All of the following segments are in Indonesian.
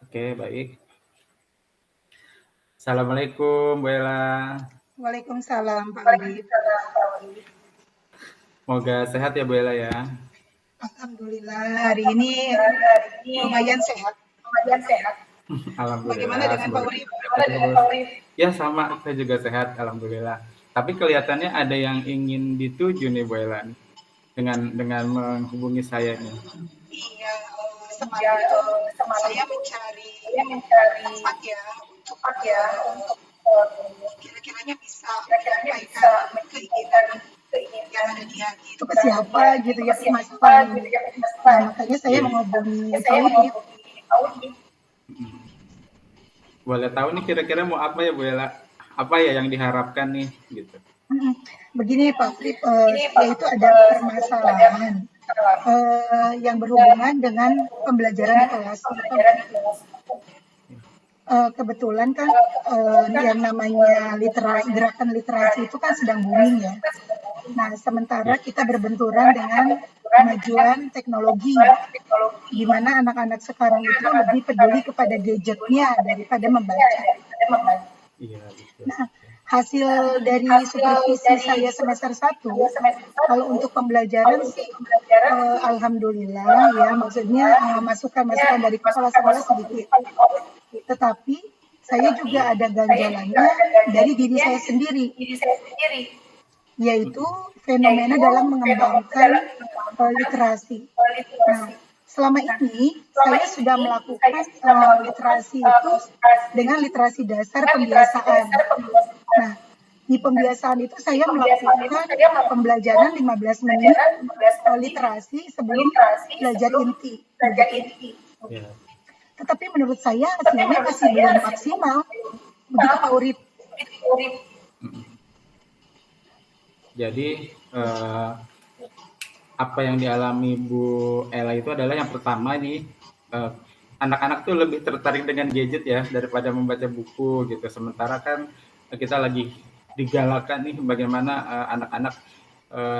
Oke, baik. Assalamualaikum, Bu Ella. Waalaikumsalam Pak Urip. Semoga sehat ya, Bu Ella ya. Alhamdulillah hari ini lumayan sehat. Bagaimana Alhamdulillah, dengan Pak semoga Urip? sehat terus. Ya sama, saya juga sehat, alhamdulillah. Tapi kelihatannya ada yang ingin dituju nih, Bu Ella, dengan menghubungi saya nih. Iya, semalam itu saya mencari tempat ya untuk kira-kiranya bisa menyampaikan keinginan yang ada di hati itu ke siapa gitu ya permasalahan ini. Nah, makanya saya Iya. menghubungi Pak Urip. Boleh tahu nih kira-kira mau apa ya, Bu Ella? Apa ya yang diharapkan nih, gitu. Begini Pak Urip, saya itu ada permasalahan yang berhubungan dengan pembelajaran di kelas. Kebetulan kan yang namanya gerakan literasi itu kan sedang booming ya. Nah, sementara Ya. kita berbenturan dengan kemajuan teknologi, di mana anak-anak sekarang itu lebih peduli kepada gadgetnya daripada membaca. Iya, betul. Nah, hasil dari supervisi saya semester 1, kalau untuk pembelajaran sih alhamdulillah ya, maksudnya masukan-masukan dari kepala sekolah sedikit. Tetapi saya juga ada ganjalannya dari diri saya sendiri, yaitu fenomena dalam mengembangkan literasi. Nah, selama ini saya sudah melakukan literasi itu dengan literasi dasar pembiasaan. Nah, di pembiasaan itu saya melakukan pembelajaran 15 menit literasi sebelum belajar inti. Ya. Tetapi menurut saya hasilnya masih belum maksimal. Begitu Pak Urip. Jadi apa yang dialami Bu Ella itu adalah yang pertama nih, anak-anak tuh lebih tertarik dengan gadget ya daripada membaca buku gitu. Sementara kan kita lagi digalakan nih bagaimana anak-anak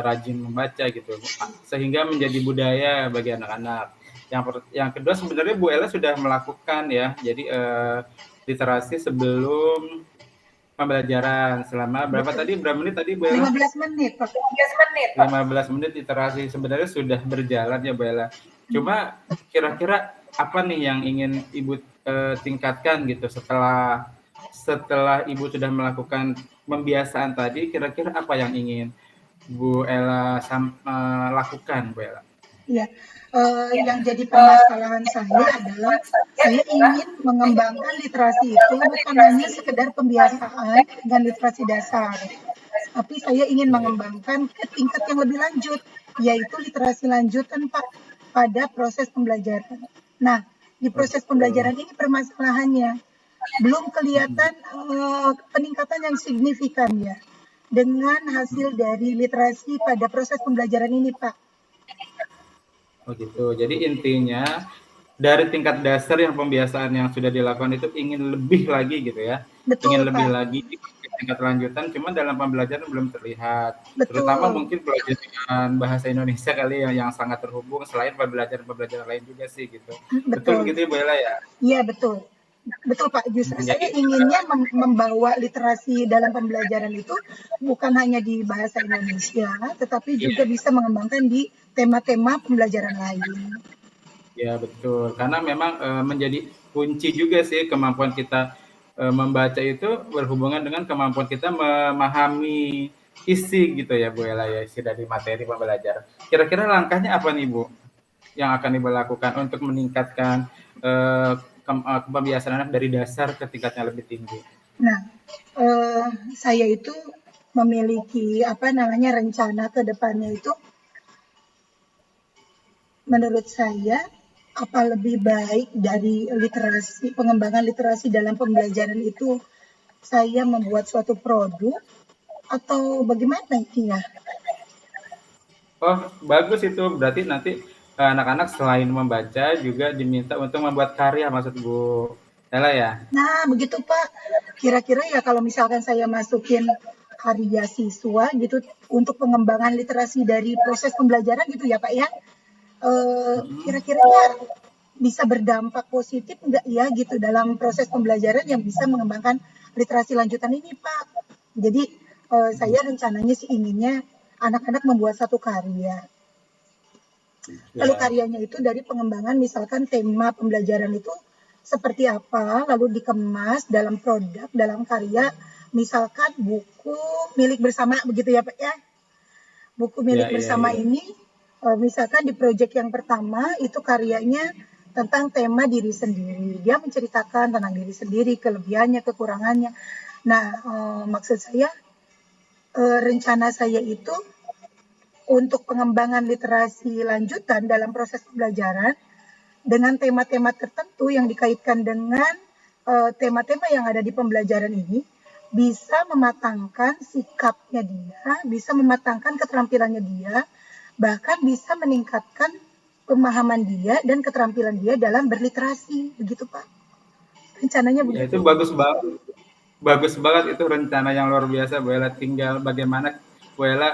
rajin membaca gitu, sehingga menjadi budaya bagi anak-anak. Yang kedua sebenarnya Bu Ella sudah melakukan ya, jadi literasi sebelum pembelajaran selama berapa menit tadi Bu Ella? 15 menit, Pak. 15 menit literasi sebenarnya sudah berjalan ya Bu Ella. Cuma kira-kira apa nih yang ingin Ibu tingkatkan gitu setelah Ibu sudah melakukan pembiasaan tadi, kira-kira apa yang ingin Bu Ella lakukan, Bu Ella? Ya, yang jadi permasalahan saya adalah saya ingin mengembangkan literasi itu bukan hanya sekedar pembiasaan dengan literasi dasar, tapi saya ingin mengembangkan ke tingkat yang lebih lanjut, yaitu literasi lanjutan Pak pada proses pembelajaran. Nah, di proses pembelajaran ini permasalahannya belum kelihatan peningkatan yang signifikan ya dengan hasil dari literasi pada proses pembelajaran ini Pak. Oh gitu. Jadi intinya dari tingkat dasar yang pembiasaan yang sudah dilakukan itu ingin lebih lagi gitu ya. Ingin Betul lebih Pak, lagi di tingkat lanjutan, cuma dalam pembelajaran belum terlihat. Terutama betul. mungkin belajar dengan bahasa Indonesia kali yang sangat terhubung selain pembelajaran-pembelajaran lain juga sih gitu. Betul Betul. begitu ya Bu Ella ya? Iya, betul. Betul, Pak. Justru saya Jadi inginnya membawa literasi dalam pembelajaran itu bukan hanya di bahasa Indonesia, tetapi juga iya, bisa mengembangkan di tema-tema pembelajaran lain. ya betul. Karena memang menjadi kunci juga sih kemampuan kita membaca itu berhubungan dengan kemampuan kita memahami isi gitu ya Bu Ella ya, isi dari materi pembelajaran. Kira-kira langkahnya apa nih Bu yang akan Ibu lakukan untuk meningkatkan pembiasaan anak dari dasar ke tingkatnya lebih tinggi? Nah, saya itu memiliki rencana ke depannya itu menurut saya apa lebih baik dari pengembangan literasi dalam pembelajaran itu saya membuat suatu produk atau bagaimana ini ya? Oh, bagus itu. Berarti nanti anak-anak selain membaca juga diminta untuk membuat karya maksud Bu Ella ya? Nah, begitu Pak. Kira-kira ya kalau misalkan saya masukin karya siswa gitu untuk pengembangan literasi dari proses pembelajaran gitu ya Pak ya. Mm-mm. Kira-kiranya bisa berdampak positif enggak ya gitu dalam proses pembelajaran yang bisa mengembangkan literasi lanjutan ini, Pak. Jadi saya rencananya sih inginnya anak-anak membuat satu karya. Lalu Ya, karyanya itu dari pengembangan misalkan tema pembelajaran itu seperti apa, lalu dikemas dalam produk, dalam karya, misalkan buku milik bersama begitu ya Pak ya. Buku ya, milik ya, bersama ya. ini misalkan di proyek yang pertama itu karyanya tentang tema diri sendiri. Dia menceritakan tentang diri sendiri, kelebihannya, kekurangannya. Nah, maksud saya rencana saya itu untuk pengembangan literasi lanjutan dalam proses pembelajaran dengan tema-tema tertentu yang dikaitkan dengan tema-tema yang ada di pembelajaran ini bisa mematangkan sikapnya dia, bisa mematangkan keterampilannya dia, bahkan bisa meningkatkan pemahaman dia dan keterampilan dia dalam berliterasi, begitu Pak. Rencananya Ya, itu begitu. bagus banget. Bagus banget itu rencana yang luar biasa, Bu Ella. Tinggal bagaimana Bu Ella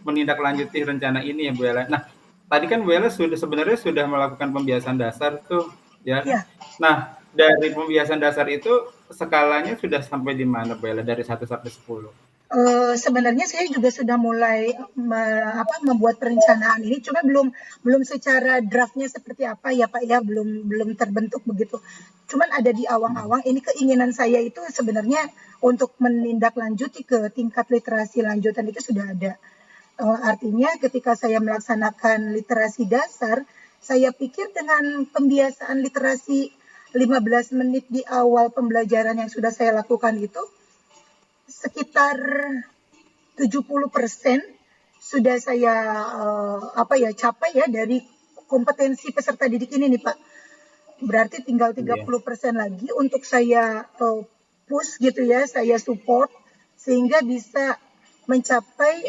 menindaklanjuti rencana ini ya, Bu Ella. Nah, tadi kan Bu Ella sebenarnya sudah melakukan pembiasan dasar tuh, ya. Ya, Nah, dari pembiasan dasar itu skalanya sudah sampai di mana, Bu Ella? Dari 1 sampai 10? sebenarnya saya juga sudah mulai membuat perencanaan ini, cuma belum secara draftnya seperti apa ya Pak ya, belum terbentuk begitu. Cuman ada di awang-awang. Ini keinginan saya itu sebenarnya untuk menindaklanjuti ke tingkat literasi lanjutan itu sudah ada. Artinya ketika saya melaksanakan literasi dasar, saya pikir dengan pembiasaan literasi 15 menit di awal pembelajaran yang sudah saya lakukan itu sekitar 70% sudah saya capai ya dari kompetensi peserta didik ini nih Pak. Berarti tinggal Iya. 30% lagi untuk saya push gitu ya, saya support sehingga bisa mencapai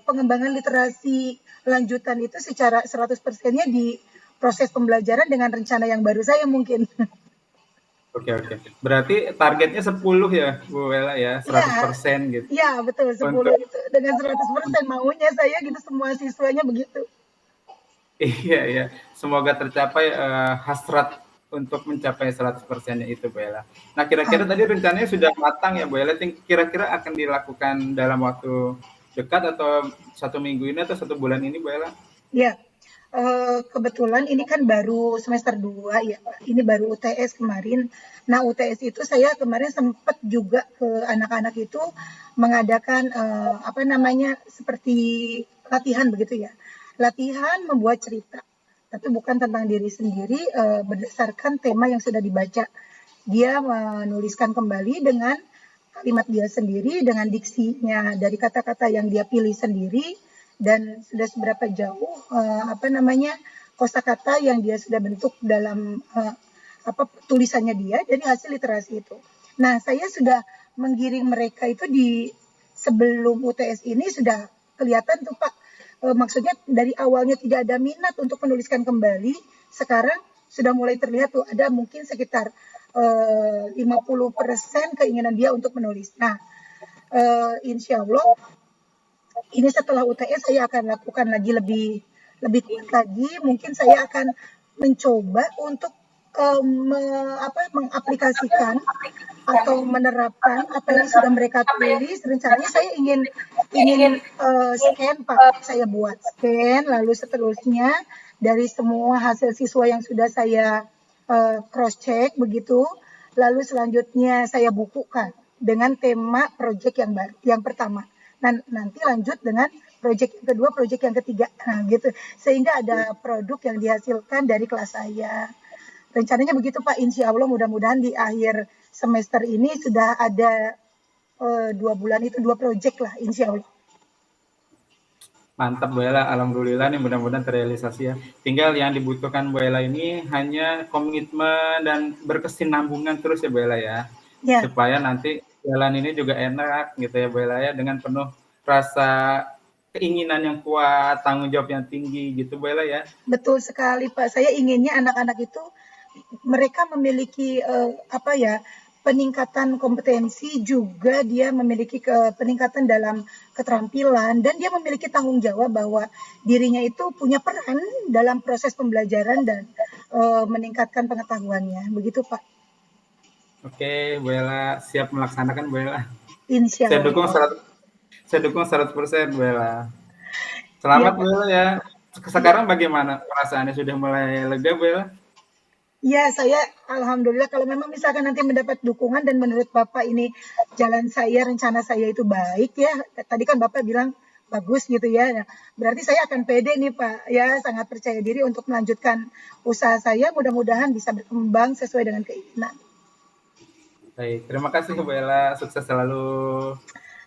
pengembangan literasi lanjutan itu secara 100%-nya di proses pembelajaran dengan rencana yang baru saya mungkin. Oke, oke. Berarti targetnya 10 ya, Bu Ella ya, Iya, 100% gitu. iya betul 10 Untuk itu dengan 100% maunya saya gitu semua siswanya begitu. iya, iya. Semoga tercapai hasrat untuk mencapai 100%-nya itu, Bu Ella. Nah, kira-kira tadi Amin. rencananya sudah matang ya, Bu Ella. Kira-kira akan dilakukan dalam waktu dekat atau 1 minggu ini atau 1 bulan ini, Bu Ella? Ya, kebetulan ini kan baru semester 2 ya Pak, ini baru UTS kemarin. Nah UTS itu saya kemarin sempat juga ke anak-anak itu mengadakan seperti latihan begitu ya. Latihan membuat cerita, tapi bukan tentang diri sendiri berdasarkan tema yang sudah dibaca. Dia menuliskan kembali dengan kalimat dia sendiri, dengan diksinya dari kata-kata yang dia pilih sendiri dan sudah seberapa jauh kosakata yang dia sudah bentuk dalam tulisannya dia dari hasil literasi itu. Nah, saya sudah menggiring mereka itu di sebelum UTS ini sudah kelihatan tuh Pak. Maksudnya dari awalnya tidak ada minat untuk menuliskan kembali, sekarang sudah mulai terlihat tuh ada mungkin sekitar 50% keinginan dia untuk menulis. Nah, insya Allah ini setelah UTS saya akan lakukan lagi lebih kuat lagi. Mungkin saya akan mencoba untuk mengaplikasikan atau menerapkan apa yang sudah mereka tulis. Rencananya saya ingin scan Pak, saya buat scan lalu seterusnya dari semua hasil siswa yang sudah saya cross check begitu. Lalu selanjutnya saya bukukan dengan tema proyek yang pertama. Dan nanti lanjut dengan proyek yang kedua, proyek yang ketiga, nah, gitu. Sehingga ada produk yang dihasilkan dari kelas saya. Rencananya begitu Pak, insya Allah mudah-mudahan di akhir semester ini sudah ada 2 bulan itu 2 proyek lah, insya Allah. Mantap, Bu Ella. Alhamdulillah nih mudah-mudahan terrealisasi ya. Tinggal yang dibutuhkan Bu Ella ini hanya komitmen dan berkesinambungan terus ya Bu Ella ya. Ya, Supaya nanti jalan ini juga enak gitu ya Bu Ella ya, dengan penuh rasa keinginan yang kuat, tanggung jawab yang tinggi gitu Bu Ella ya. betul sekali Pak. Saya inginnya anak-anak itu mereka memiliki peningkatan kompetensi, juga dia memiliki peningkatan dalam keterampilan, dan dia memiliki tanggung jawab bahwa dirinya itu punya peran dalam proses pembelajaran dan meningkatkan pengetahuannya. Begitu, Pak. Oke, Bu Ella, siap melaksanakan Bu Ella. Insya Saya dukung Allah. 100% Bu Ella. Iya, Selamat Bu Pak. Ella ya. Iya. Sekarang bagaimana perasaannya, sudah mulai lega Bu Ella? Ya, saya alhamdulillah kalau memang misalkan nanti mendapat dukungan dan menurut Bapak ini jalan saya, rencana saya itu baik ya. Tadi kan Bapak bilang bagus gitu ya. Nah, berarti saya akan pede nih Pak. Ya, sangat percaya diri untuk melanjutkan usaha saya. Mudah-mudahan bisa berkembang sesuai dengan keinginan. Baik, terima kasih Bu Ella. Sukses selalu.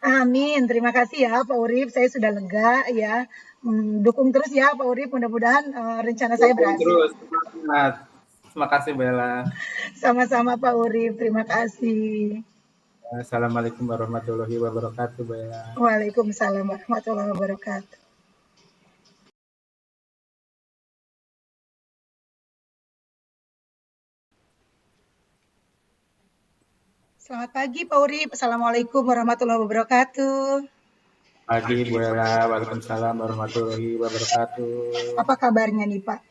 Amin. Terima kasih ya Pak Urip. Saya sudah lega ya. Dukung terus ya Pak Urip. Mudah-mudahan rencana saya Dukung berhasil. terus. Semangat. Terima kasih Bu Ella. Sama-sama Pak Urip. Terima kasih. Assalamualaikum warahmatullahi wabarakatuh Bu Ella. Waalaikumsalam warahmatullahi wabarakatuh. Selamat pagi Pak Urip. Assalamualaikum warahmatullahi wabarakatuh. Pagi Bu Ella. Waalaikumsalam warahmatullahi wabarakatuh. Apa kabarnya nih Pak?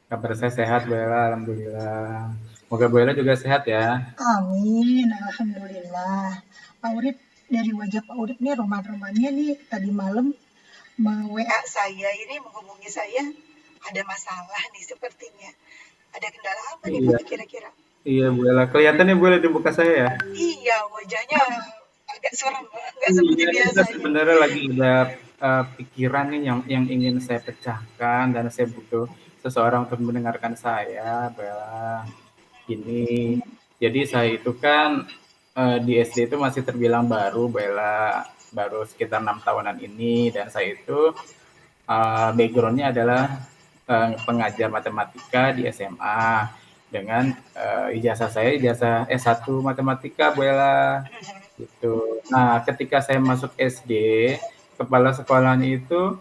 Kabar saya sehat Bu Ella, alhamdulillah. Semoga Bu Ella juga sehat ya. Amin, alhamdulillah. Pak Urip, dari wajah Pak Urip nih, roman-romannya nih tadi malam WA saya ini, menghubungi saya, ada masalah nih sepertinya. Ada kendala apa nih Iya, Pak kira-kira? iya Bu Ella. Kelihatannya Bu Ella di muka saya ya. Iya, wajahnya agak suram, nggak seperti Iya, kita biasanya. sebenarnya lagi ada pikiran nih yang ingin saya pecahkan, dan saya butuh seseorang untuk mendengarkan saya, Bu Ella. Gini, jadi saya itu kan di SD itu masih terbilang baru, Bu Ella. Baru sekitar 6 tahunan ini, dan saya itu background-nya adalah pengajar matematika di SMA dengan ijazah saya ijazah S1 matematika Bu Ella gitu. Nah, ketika saya masuk SD, kepala sekolahnya itu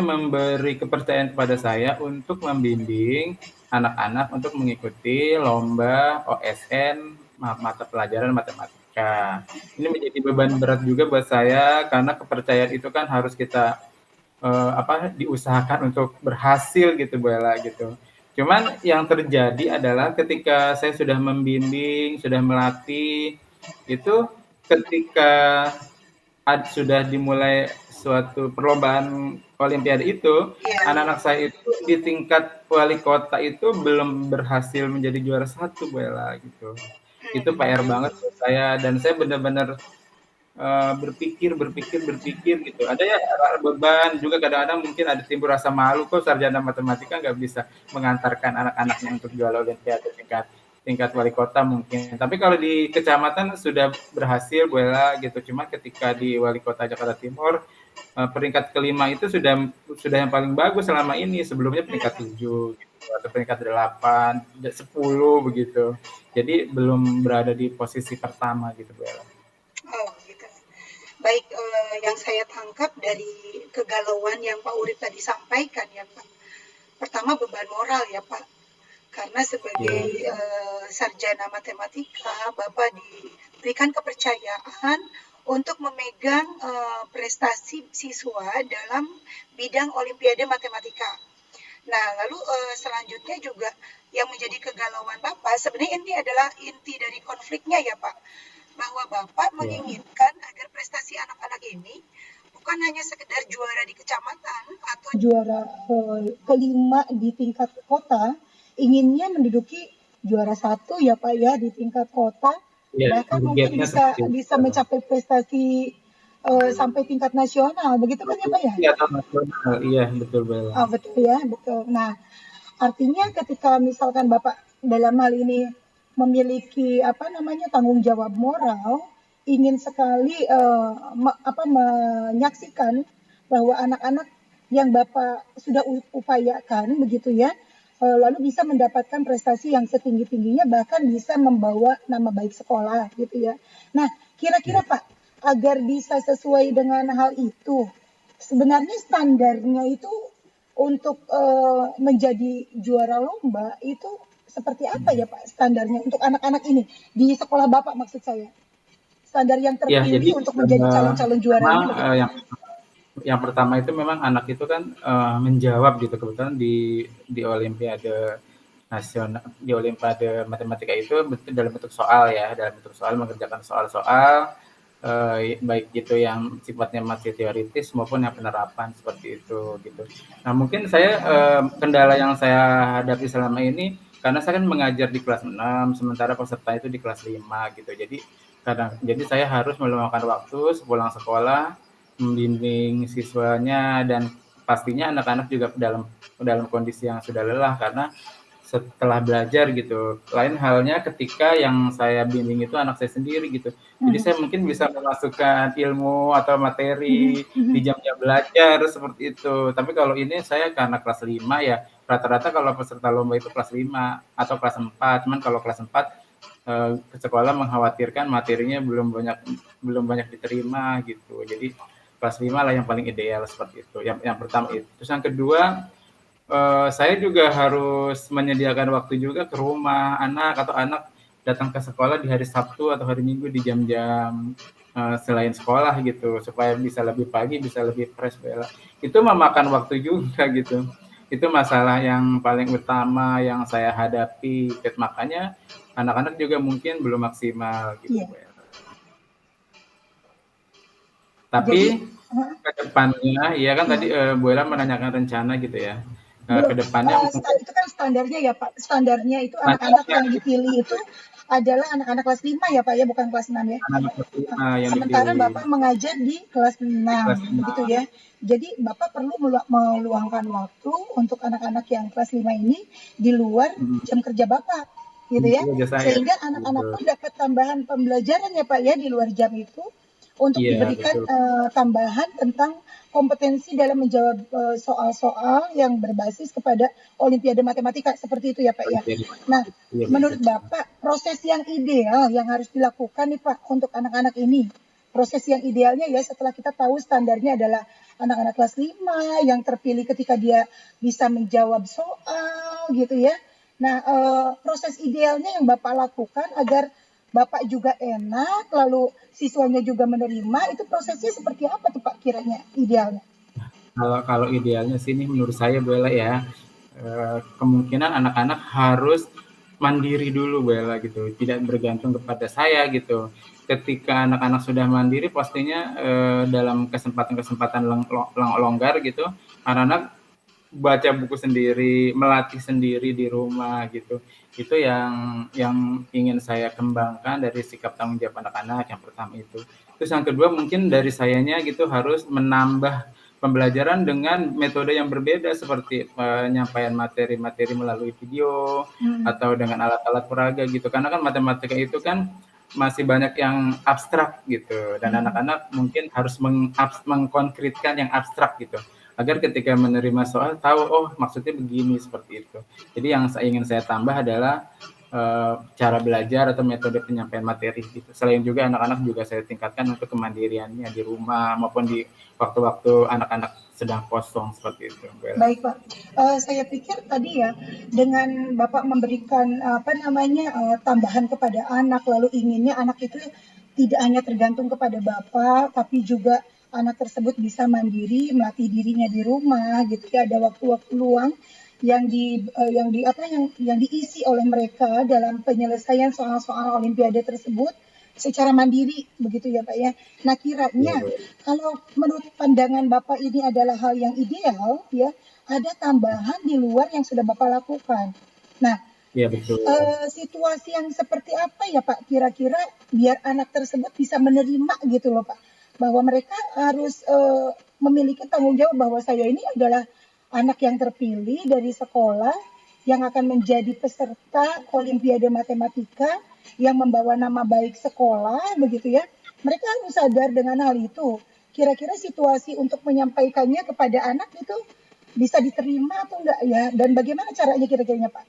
memberi kepercayaan kepada saya untuk membimbing anak-anak untuk mengikuti lomba OSN mata pelajaran matematika. Ini menjadi beban berat juga buat saya karena kepercayaan itu kan harus kita diusahakan untuk berhasil gitu Bu Ella gitu. Cuman yang terjadi adalah ketika saya sudah membimbing, sudah melatih, itu ketika sudah dimulai suatu perlombaan olimpiade itu, anak-anak saya itu di tingkat wali kota itu belum berhasil menjadi juara 1 Bu Ella gitu. Itu PR banget buat saya, dan saya benar-benar berpikir gitu. Ada ya beban juga, kadang-kadang mungkin ada timbul rasa malu, kok sarjana matematika nggak bisa mengantarkan anak-anaknya untuk juara olimpiade tingkat wali kota mungkin. Tapi kalau di kecamatan sudah berhasil Bu Ella gitu. Cuma ketika di wali kota Jakarta Timur peringkat kelima itu sudah yang paling bagus selama ini. Sebelumnya peringkat 7 gitu, atau peringkat 8, 10 begitu. Jadi belum berada di posisi pertama gitu Bu Ella. Oh, gitu. Baik, yang saya tangkap dari kegalauan yang Pak Urip tadi sampaikan ya Pak. Pertama beban moral ya Pak. Karena sebagai sarjana matematika, Bapak diberikan kepercayaan untuk memegang prestasi siswa dalam bidang olimpiade matematika. Nah, lalu selanjutnya juga yang menjadi kegalauan Bapak, sebenarnya ini adalah inti dari konfliknya ya Pak, bahwa Bapak menginginkan agar prestasi anak-anak ini bukan hanya sekedar juara di kecamatan atau juara kelima di tingkat kota, inginnya menduduki juara 1 ya Pak ya di tingkat kota, bahkan mungkin bisa mencapai prestasi sampai tingkat nasional, begitu kan ya Pak ya? Iya, betul Bella. Oh, betul ya, betul. Nah, artinya ketika misalkan Bapak dalam hal ini memiliki tanggung jawab moral, ingin sekali menyaksikan bahwa anak-anak yang Bapak sudah upayakan begitu ya, lalu bisa mendapatkan prestasi yang setinggi-tingginya, bahkan bisa membawa nama baik sekolah gitu ya. Nah, kira-kira Pak, agar bisa sesuai dengan hal itu, sebenarnya standarnya itu untuk menjadi juara lomba itu seperti apa ya Pak standarnya untuk anak-anak ini di sekolah Bapak maksud saya? Standar yang Ya, jadi terpilih untuk menjadi calon-calon juara memang ini bagaimana? yang pertama itu memang anak itu kan menjawab gitu, kebetulan di Olimpiade nasional, di Olimpiade matematika itu dalam bentuk soal ya, dalam bentuk soal mengerjakan soal-soal baik itu yang sifatnya masih teoritis maupun yang penerapan seperti itu gitu. Nah mungkin saya kendala yang saya hadapi selama ini karena saya kan mengajar di kelas 6 sementara peserta itu di kelas 5 gitu. Jadi saya harus meluangkan waktu sepulang sekolah membimbing siswanya dan pastinya anak-anak juga dalam kondisi yang sudah lelah karena setelah belajar gitu. Lain halnya ketika yang saya bimbing itu anak saya sendiri gitu. Jadi saya mungkin bisa memasukkan ilmu atau materi di jam-jam belajar seperti itu. Tapi kalau ini saya karena kelas 5 ya rata-rata kalau peserta lomba itu kelas 5 atau kelas 4. Cuman kalau kelas 4 ke sekolah mengkhawatirkan materinya belum banyak diterima gitu. Jadi kelas 5 lah yang paling ideal seperti itu. Yang pertama itu. Terus yang kedua saya juga harus menyediakan waktu juga ke rumah anak datang ke sekolah di hari Sabtu atau hari Minggu di jam-jam selain sekolah gitu supaya bisa lebih pagi, bisa lebih fresh Bella. Itu memakan waktu juga gitu. Itu masalah yang paling utama yang saya hadapi. Makanya anak-anak juga mungkin belum maksimal gitu Iya. Bella. Tapi Jadi, ke depannya, ya kan tadi Bu Ella menanyakan rencana gitu ya. belum, Ke depannya mungkin itu kan standarnya ya Pak, standarnya itu anak-anak yang dipilih itu adalah anak-anak kelas 5 ya Pak ya, bukan kelas 6 ya. anak-anak kelas 5 yang Sementara dipilih Bapak mengajar di kelas 6, kelas begitu 6. ya. Jadi Bapak perlu meluangkan waktu untuk anak-anak yang kelas 5 ini di luar jam kerja Bapak, gitu ya. Itu aja saya. Sehingga anak-anak pun dapat tambahan pembelajaran ya Pak ya di luar jam itu untuk Iya, diberikan betul. tambahan tentang kompetensi dalam menjawab soal-soal yang berbasis kepada Olimpiade Matematika seperti itu ya Pak ya. Nah, Iya, menurut betul. Bapak proses yang ideal yang harus dilakukan nih Pak untuk anak-anak ini, proses yang idealnya ya setelah kita tahu standarnya adalah anak-anak kelas 5 yang terpilih ketika dia bisa menjawab soal gitu ya. Nah, proses idealnya yang Bapak lakukan agar Bapak juga enak, lalu siswanya juga menerima, itu prosesnya seperti apa tuh Pak kiranya idealnya? Kalau idealnya sih ini menurut saya Bella ya, kemungkinan anak-anak harus mandiri dulu Bella gitu, tidak bergantung kepada saya gitu. Ketika anak-anak sudah mandiri pastinya dalam kesempatan-kesempatan longgar gitu, anak-anak baca buku sendiri, melatih sendiri di rumah gitu. Itu yang ingin saya kembangkan dari sikap tanggung jawab anak-anak yang pertama itu. Terus yang kedua mungkin dari sayanya gitu harus menambah pembelajaran dengan metode yang berbeda seperti penyampaian materi-materi melalui video atau dengan alat-alat peraga gitu. Karena kan matematika itu kan masih banyak yang abstrak gitu dan anak-anak mungkin harus mengkonkretkan yang abstrak gitu agar ketika menerima soal tahu oh maksudnya begini seperti itu. Jadi yang ingin saya tambah adalah cara belajar atau metode penyampaian materi gitu. Selain juga anak-anak juga saya tingkatkan untuk kemandiriannya di rumah maupun di waktu-waktu anak-anak sedang kosong seperti itu. Baik Pak, saya pikir tadi ya dengan Bapak memberikan tambahan kepada anak, lalu inginnya anak itu tidak hanya tergantung kepada Bapak, tapi juga anak tersebut bisa mandiri, melatih dirinya di rumah, gitu ya. Ada waktu-waktu luang yang diisi oleh mereka dalam penyelesaian soal-soal Olimpiade tersebut secara mandiri, begitu ya Pak ya. Nah kiranya kalau menurut pandangan Bapak ini adalah hal yang ideal, ya ada tambahan di luar yang sudah Bapak lakukan. Nah, ya, betul. Situasi yang seperti apa ya Pak kira-kira biar anak tersebut bisa menerima gitu loh Pak, bahwa mereka harus memiliki tanggung jawab bahwa saya ini adalah anak yang terpilih dari sekolah yang akan menjadi peserta Olimpiade Matematika yang membawa nama baik sekolah begitu ya. Mereka harus sadar dengan hal itu. Kira-kira situasi untuk menyampaikannya kepada anak itu bisa diterima atau enggak ya? Dan bagaimana caranya kira-kiranya Pak?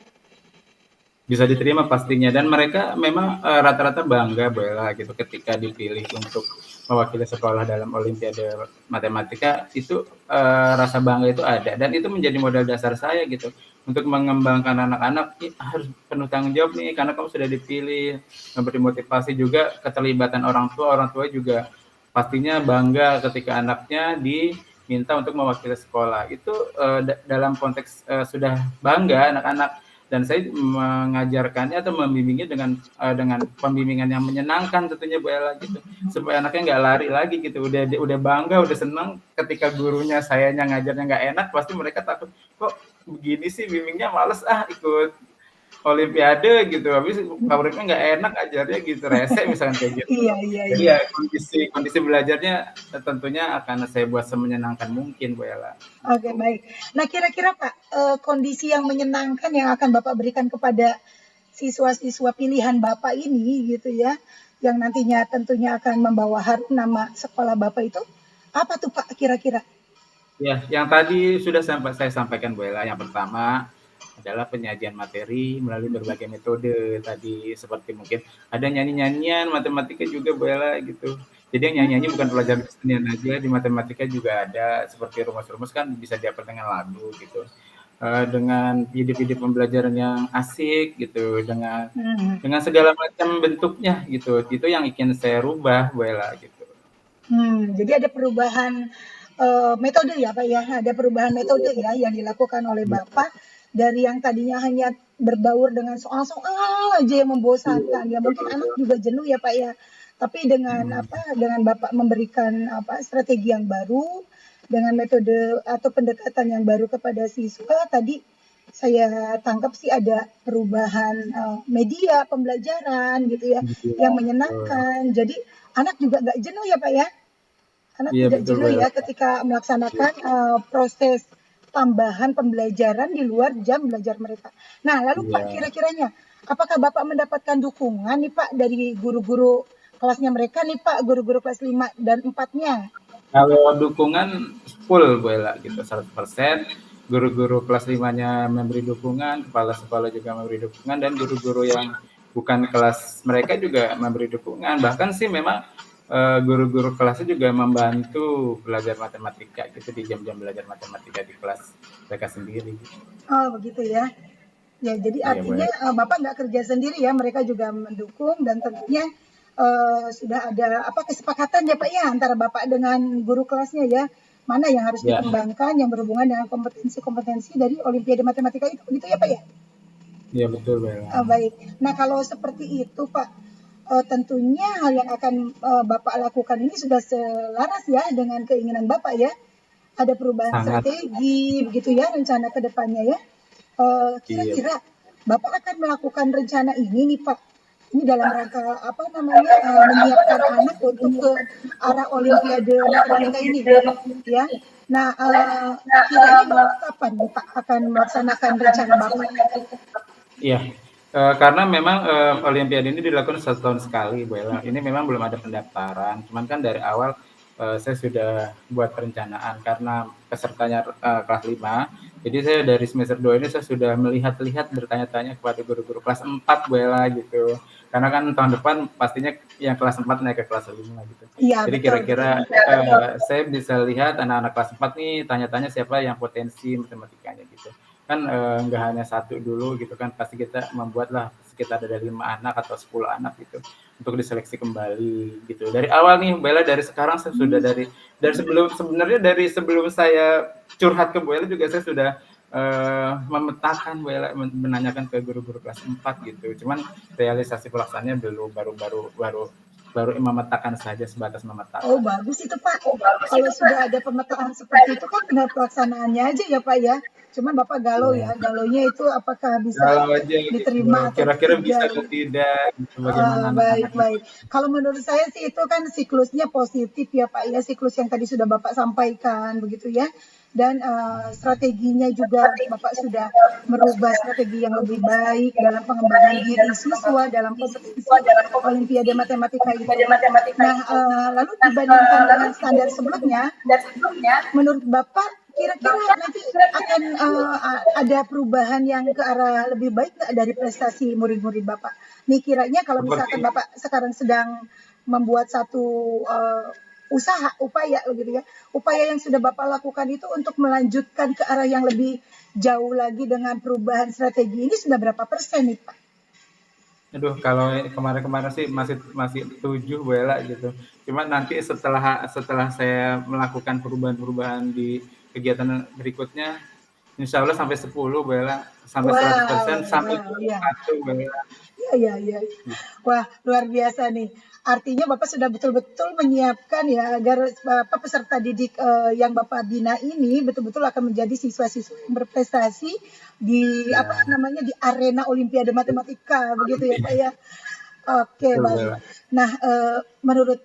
Bisa diterima pastinya dan mereka memang rata-rata bangga Bella gitu ketika dipilih untuk mewakili sekolah dalam Olimpiade Matematika itu rasa bangga itu ada dan itu menjadi modal dasar saya gitu untuk mengembangkan anak-anak, harus penuh tanggung jawab nih karena kamu sudah dipilih, memberi motivasi juga keterlibatan orang tua juga pastinya bangga ketika anaknya diminta untuk mewakili sekolah. Itu dalam konteks sudah bangga anak-anak, dan saya mengajarkannya atau membimbingnya dengan pembimbingan yang menyenangkan tentunya Bu Ella gitu, supaya anaknya nggak lari lagi gitu, udah bangga, udah senang. Ketika gurunya sayanya ngajarnya nggak enak, pasti mereka takut, kok begini sih bimbingnya, males ikut olimpiade gitu, habis muridnya nggak enak ajarnya gitu, rese misalkan kayak gitu. Iya, iya, Jadi iya. ya kondisi belajarnya tentunya akan saya buat semenyenangkan mungkin Bu Ella. Oke, baik. Nah, kira-kira Pak, kondisi yang menyenangkan yang akan Bapak berikan kepada siswa-siswa pilihan Bapak ini gitu ya, yang nantinya tentunya akan membawa harum nama sekolah Bapak itu, apa tuh Pak kira-kira? Ya, yang tadi sudah saya sampaikan Bu Ella. Yang pertama adalah penyajian materi melalui berbagai metode tadi, seperti mungkin ada nyanyi-nyanyian matematika juga Bu Ella gitu. Jadi yang nyanyi-nyanyi bukan pelajaran kesenian aja, di matematika juga ada, seperti rumus-rumus kan bisa diapel dengan lagu gitu. Dengan video-video pembelajaran yang asik gitu, dengan segala macam bentuknya gitu. Itu yang ingin saya rubah Bu Ella gitu. Jadi ada perubahan metode ya Pak ya, ada perubahan metode ya yang dilakukan oleh Bapak dari yang tadinya hanya berbaur dengan soal-soal aja yang membosankan, ya mungkin anak juga jenuh ya Pak ya. Tapi dengan dengan Bapak memberikan strategi yang baru, dengan metode atau pendekatan yang baru kepada siswa, tadi saya tangkap sih ada perubahan media pembelajaran gitu ya, yang menyenangkan. Jadi anak juga nggak jenuh ya Pak ya. Anak Iya tidak betul Bu jenuh Ella. ya ketika melaksanakan proses tambahan pembelajaran di luar jam belajar mereka. Nah, lalu Pak, Iya. kira-kiranya apakah Bapak mendapatkan dukungan nih Pak dari guru-guru kelasnya mereka nih Pak, guru-guru kelas 5 dan 4-nya? Kalau dukungan full Bu Ella gitu, 100%. Guru-guru kelas 5-nya memberi dukungan, kepala sekolah juga memberi dukungan, dan guru-guru yang bukan kelas mereka juga memberi dukungan. Bahkan sih memang guru-guru kelasnya juga membantu belajar matematika gitu di jam-jam belajar matematika di kelas mereka sendiri. Oh, begitu ya. Ya, jadi Iya Bu artinya Ella. Bapak nggak kerja sendiri ya, mereka juga mendukung dan tentunya sudah ada kesepakatan ya Pak ya antara Bapak dengan guru kelasnya ya, mana yang harus Ya, dikembangkan yang berhubungan dengan kompetensi-kompetensi dari Olimpiade Matematika itu, begitu ya Pak ya? iya betul Bu Ella. Baik. Nah, kalau seperti itu Pak, tentunya hal yang akan Bapak lakukan ini sudah selaras ya dengan keinginan Bapak ya. Ada perubahan Sangat. strategi begitu ya rencana ke depannya ya. Iya. Kira-kira Bapak akan melakukan rencana ini nih Pak. Ini dalam rangka menyiapkan anak untuk ke arah Olimpiade Matematika ini ya. Nah, kiranya Bapak kapan nih Pak akan melaksanakan rencana Bapak? Iya, karena memang Olimpiade ini dilakukan 1 tahun sekali Bu Ella. Ini memang belum ada pendaftaran, cuman kan dari awal saya sudah buat perencanaan karena pesertanya kelas 5. Jadi saya dari semester 2 ini saya sudah melihat-lihat, bertanya-tanya kepada guru-guru kelas 4 Bu Ella gitu. Karena kan tahun depan pastinya yang kelas 4 naik ke kelas 5 gitu. Iya, Jadi betul. kira-kira saya bisa lihat anak-anak kelas 4 nih, tanya-tanya siapa yang potensi matematikanya gitu. Kan nggak hanya satu dulu gitu kan, pasti kita membuatlah sekitar ada 5 anak atau 10 anak gitu untuk diseleksi kembali gitu. Dari awal nih Bu Ella, dari sekarang saya sudah dari sebelum saya curhat ke Bu Ella juga saya sudah memetakan Bu Ella, menanyakan ke guru-guru kelas 4 gitu. Cuman realisasi pelaksanaannya belum, baru memetakan saja, sebatas memetakan. Oh, bagus itu Pak. Kalau sudah ada pemetaan seperti itu kan tinggal pelaksanaannya aja ya Pak ya. Cuman Bapak galau ya, galonya itu apakah bisa Kalau aja diterima gitu, atau kira-kira bisa tidak. atau tidak gitu, bagaimana Baik, anak-anak. baik. Kalau menurut saya sih itu kan siklusnya positif ya Pak ya, siklus yang tadi sudah Bapak sampaikan begitu ya. Dan strateginya juga Bapak sudah merubah strategi yang lebih baik dalam pengembangan diri siswa dalam kompetensi Olimpiade Matematika itu. Nah, lalu dibandingkan dengan standar sebelumnya, menurut Bapak kira-kira nanti akan ada perubahan yang ke arah lebih baik nggak dari prestasi murid-murid Bapak? Nih kiranya kalau misalkan Bapak sekarang sedang membuat satu usaha, upaya begitu ya. Upaya yang sudah Bapak lakukan itu untuk melanjutkan ke arah yang lebih jauh lagi dengan perubahan strategi ini sudah berapa persen nih Pak? Aduh, kalau kemarin-kemarin sih masih masih 7 Bu Ela gitu. Cuma nanti setelah saya melakukan perubahan-perubahan di kegiatan berikutnya, insya Allah sampai 10 Bu Ela, sampai 100%, Wow, sampai wow, ya. 21 Bu Ela. Iya, iya, iya. Wah, luar biasa nih. Artinya Bapak sudah betul-betul menyiapkan ya agar Bapak peserta didik yang Bapak bina ini betul-betul akan menjadi siswa-siswa yang berprestasi di apa Ya, namanya di arena Olimpiade Matematika begitu ya Pak ya. Oke, betul Bu baik. Ela. Nah, menurut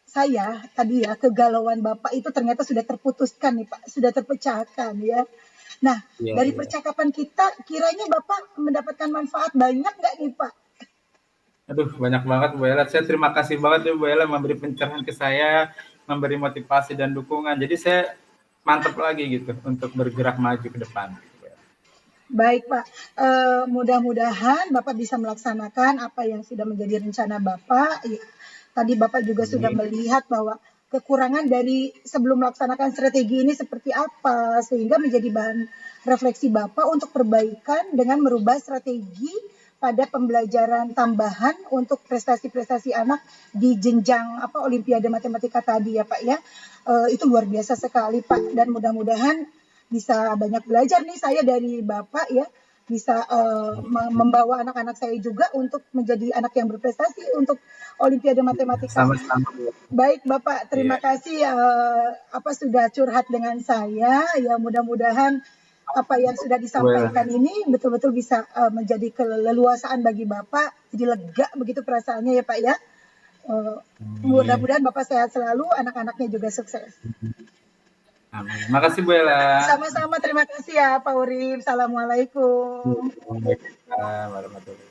saya tadi ya kegalauan Bapak itu ternyata sudah terputuskan nih Pak, sudah terpecahkan ya. Nah, Iya, dari iya. percakapan kita kiranya Bapak mendapatkan manfaat banyak nggak nih Pak? Aduh, banyak banget Bu Ella. Saya terima kasih banget ya Bu Ella memberi pencerahan ke saya, memberi motivasi dan dukungan. Jadi saya mantap lagi gitu untuk bergerak maju ke depan. Baik Pak, mudah-mudahan Bapak bisa melaksanakan apa yang sudah menjadi rencana Bapak. Ya, tadi Bapak juga sudah Amin. melihat bahwa kekurangan dari sebelum melaksanakan strategi ini seperti apa, sehingga menjadi bahan refleksi Bapak untuk perbaikan dengan merubah strategi pada pembelajaran tambahan untuk prestasi-prestasi anak di jenjang apa Olimpiade Matematika tadi ya Pak ya. Itu luar biasa sekali Pak dan mudah-mudahan bisa banyak belajar nih saya dari Bapak ya, bisa membawa anak-anak saya juga untuk menjadi anak yang berprestasi untuk Olimpiade Matematika. Sama-sama Bu. Baik Bapak, terima Iya. kasih apa sudah curhat dengan saya. Ya mudah-mudahan apa yang sudah Bu Ella. disampaikan ini betul-betul bisa menjadi keleluasaan bagi Bapak, jadi lega begitu perasaannya ya Pak ya. Amin. Mudah-mudahan Bapak sehat selalu, anak-anaknya juga sukses. Amin. Makasih Bu Ella. Sama-sama, terima kasih ya Pak Urip. Assalamualaikum. Waalaikumsalam warahmatullahi wabarakatuh.